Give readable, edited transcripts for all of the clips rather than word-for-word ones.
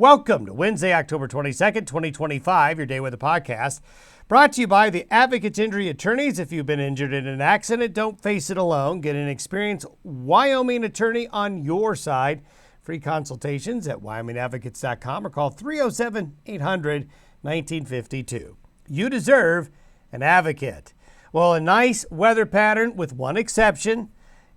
Welcome to Wednesday, October 22nd, 2025, your Day Weather Podcast. Brought to you by the Advocates Injury Attorneys. If you've been injured in an accident, don't face it alone. Get an experienced Wyoming attorney on your side. Free consultations at wyomingadvocates.com or call 307-800-1952. You deserve an advocate. Well, a nice weather pattern with one exception.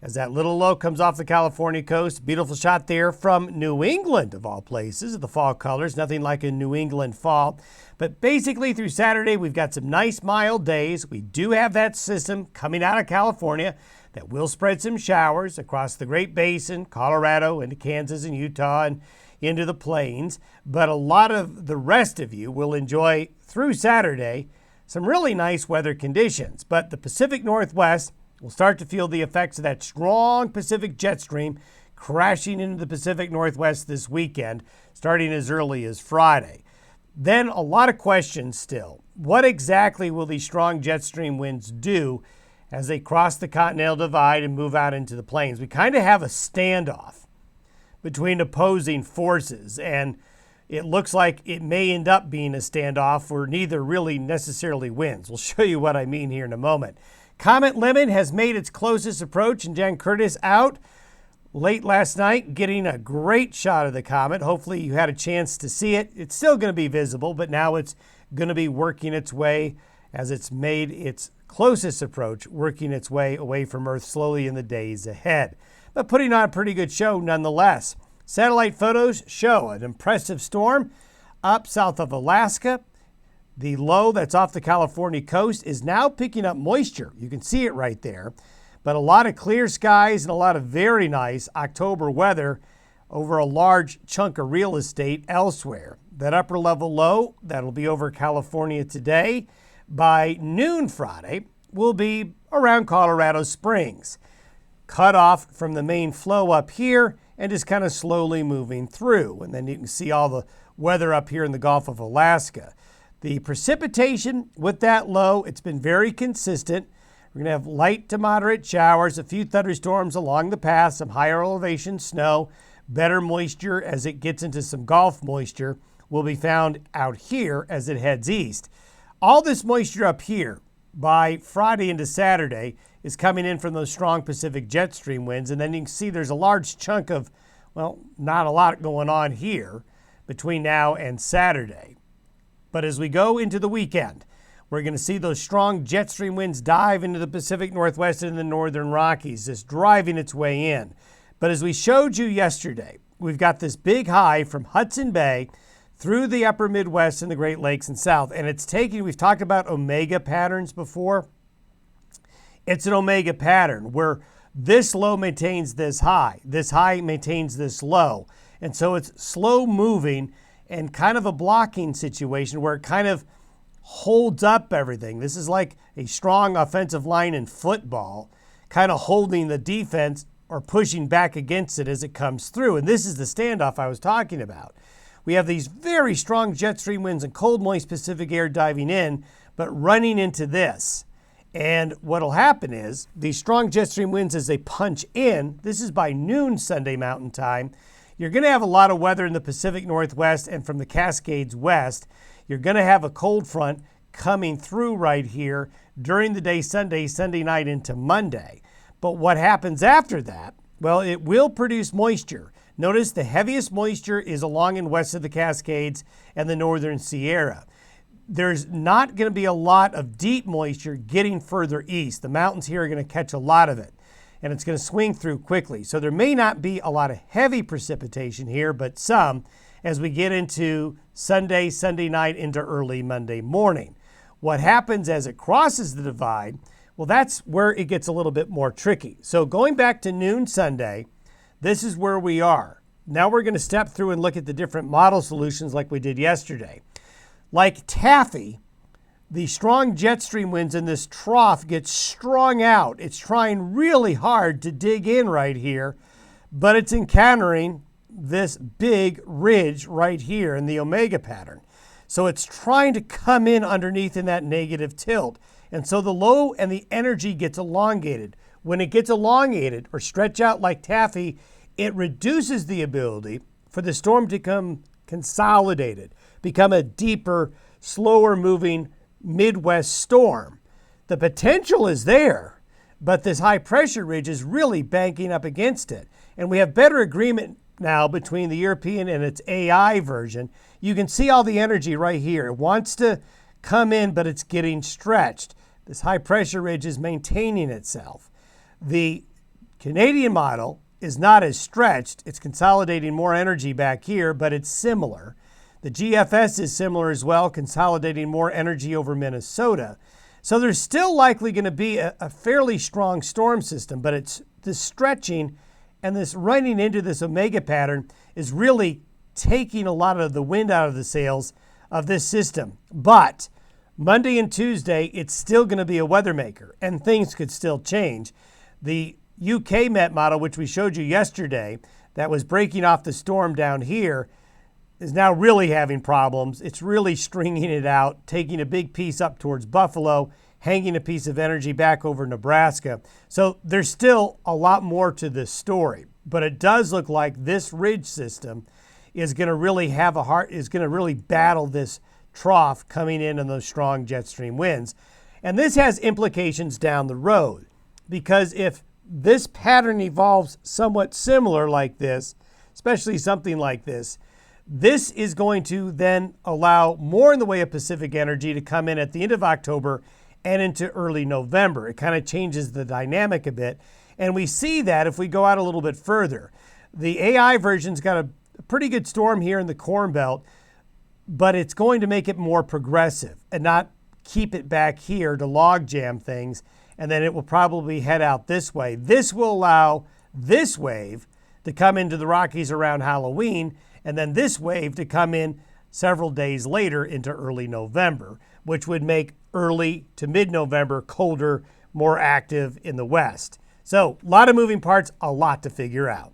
As that little low comes off the California coast, beautiful shot there from New England, of all places, the fall colors. Nothing like a New England fall. But basically through Saturday, we've got some nice mild days. We do have that system coming out of California that will spread some showers across the Great Basin, Colorado, into Kansas and Utah, and into the plains. But a lot of the rest of you will enjoy, through Saturday, some really nice weather conditions. But the Pacific Northwest will start to feel the effects of that strong Pacific jet stream crashing into the Pacific Northwest this weekend, starting as early as Friday. Then a lot of questions still. What exactly will these strong jet stream winds do as they cross the Continental Divide and move out into the plains? We kind of have a standoff between opposing forces, and it looks like it may end up being a standoff where neither really necessarily wins. We'll show you what I mean here in a moment. Comet Lemon has made its closest approach, and Jen Curtis out late last night getting a great shot of the comet. Hopefully you had a chance to see it. It's still going to be visible, but now it's going to be working its way as it's made its closest approach, working its way away from Earth slowly in the days ahead. But putting on a pretty good show nonetheless. Satellite photos show an impressive storm up south of Alaska. The low that's off the California coast is now picking up moisture. You can see it right there. But a lot of clear skies and a lot of very nice October weather over a large chunk of real estate elsewhere. That upper level low that'll be over California today by noon Friday will be around Colorado Springs. Cut off from the main flow up here and just kind of slowly moving through. And then you can see all the weather up here in the Gulf of Alaska. The precipitation with that low, it's been very consistent. We're going to have light to moderate showers, a few thunderstorms along the path, some higher elevation snow, better moisture as it gets into some Gulf moisture will be found out here as it heads east. All this moisture up here by Friday into Saturday is coming in from those strong Pacific jet stream winds. And then you can see there's a large chunk of, well, not a lot going on here between now and Saturday. But as we go into the weekend, we're going to see those strong jet stream winds dive into the Pacific Northwest and the northern Rockies, just driving its way in. But as we showed you yesterday, we've got this big high from Hudson Bay through the upper Midwest and the Great Lakes and South. And it's taking, we've talked about omega patterns before. It's an omega pattern where this low maintains this high maintains this low. And so it's slow moving and kind of a blocking situation where it kind of holds up everything. This is like a strong offensive line in football, kind of holding the defense or pushing back against it as it comes through. And this is the standoff I was talking about. We have these very strong jet stream winds and cold, moist Pacific air diving in, but running into this. And what'll happen is these strong jet stream winds, as they punch in, this is by noon Sunday Mountain Time, you're going to have a lot of weather in the Pacific Northwest and from the Cascades west. You're going to have a cold front coming through right here during the day Sunday night into Monday. But what happens after that? Well, it will produce moisture. Notice the heaviest moisture is along and west of the Cascades and the northern Sierra. There's not going to be a lot of deep moisture getting further east. The mountains here are going to catch a lot of it, and it's going to swing through quickly. So there may not be a lot of heavy precipitation here, but some as we get into Sunday night into early Monday morning. What happens as it crosses the divide? Well, that's where it gets a little bit more tricky. So going back to noon Sunday, this is where we are. Now we're going to step through and look at the different model solutions like we did yesterday. Like Taffy, the strong jet stream winds in this trough get strung out. It's trying really hard to dig in right here, but it's encountering this big ridge right here in the omega pattern. So it's trying to come in underneath in that negative tilt. And so the low and the energy gets elongated. When it gets elongated or stretch out like taffy, it reduces the ability for the storm to come consolidated, become a deeper, slower moving Midwest storm. The potential is there, but this high pressure ridge is really banking up against it. And we have better agreement now between the European and its AI version. You can see all the energy right here. It wants to come in, but it's getting stretched. This high pressure ridge is maintaining itself. The Canadian model is not as stretched. It's consolidating more energy back here, but it's similar. The GFS is similar as well, consolidating more energy over Minnesota. So there's still likely going to be a fairly strong storm system, but it's this stretching and this running into this omega pattern is really taking a lot of the wind out of the sails of this system. But Monday and Tuesday, it's still going to be a weather maker, and things could still change. The UK Met model, which we showed you yesterday, that was breaking off the storm down here, is now really having problems. It's really stringing it out, taking a big piece up towards Buffalo, hanging a piece of energy back over Nebraska. So there's still a lot more to this story, but it does look like this ridge system is going to really battle this trough coming in and those strong jet stream winds. And this has implications down the road, because if this pattern evolves somewhat similar like this, especially something like this, this is going to then allow more in the way of Pacific energy to come in at the end of October and into early November. It kind of changes the dynamic a bit. And we see that if we go out a little bit further. The AI version's got a pretty good storm here in the Corn Belt, but it's going to make it more progressive and not keep it back here to log jam things, and then it will probably head out this way. This will allow this wave to come into the Rockies around Halloween, and then this wave to come in several days later into early November, which would make early to mid-November colder, more active in the west. So a lot of moving parts, a lot to figure out.